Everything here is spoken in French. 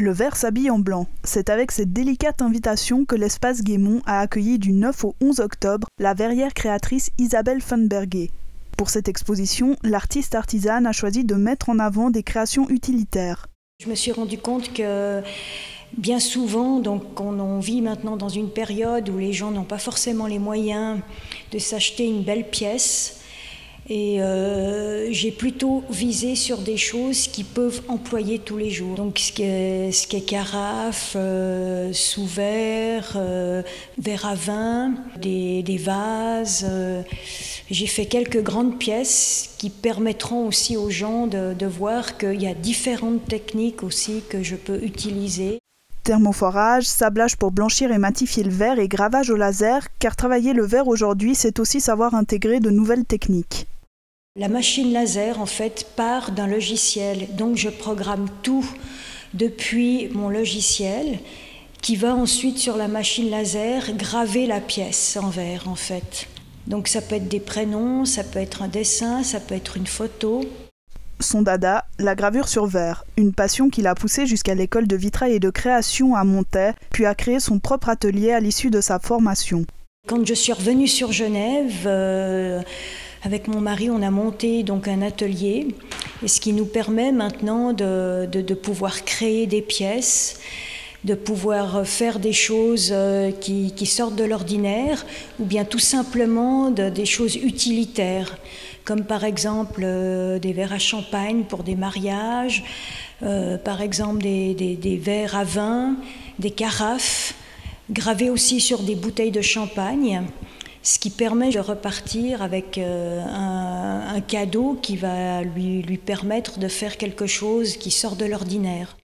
Le verre s'habille en blanc. C'est avec cette délicate invitation que l'espace Guémont a accueilli du 9 au 11 octobre la verrière créatrice Isabelle Funberger. Pour cette exposition, l'artiste artisane a choisi de mettre en avant des créations utilitaires. Je me suis rendu compte que bien souvent, on vit maintenant dans une période où les gens n'ont pas forcément les moyens de s'acheter une belle pièce. Et j'ai plutôt visé sur des choses qui peuvent employer tous les jours. Donc ce qui est carafe, sous-verre, verre à vin, des vases. J'ai fait quelques grandes pièces qui permettront aussi aux gens de voir qu'il y a différentes techniques aussi que je peux utiliser. Thermoforage, sablage pour blanchir et matifier le verre et gravage au laser, car travailler le verre aujourd'hui, c'est aussi savoir intégrer de nouvelles techniques. La machine laser, en fait, part d'un logiciel. Donc, je programme tout depuis mon logiciel qui va ensuite, sur la machine laser, graver la pièce en verre, en fait. Donc, ça peut être des prénoms, ça peut être un dessin, ça peut être une photo. Son dada, la gravure sur verre, une passion qui l'a poussé jusqu'à l'école de vitrail et de création à Montaix, puis a créé son propre atelier à l'issue de sa formation. Quand je suis revenue sur Genève, avec mon mari, on a monté donc un atelier, et ce qui nous permet maintenant de pouvoir créer des pièces, de pouvoir faire des choses qui sortent de l'ordinaire, ou bien tout simplement des choses utilitaires, comme par exemple des verres à champagne pour des mariages, par exemple des verres à vin, des carafes, gravés aussi sur des bouteilles de champagne. Ce qui permet de repartir avec un cadeau qui va lui permettre de faire quelque chose qui sort de l'ordinaire.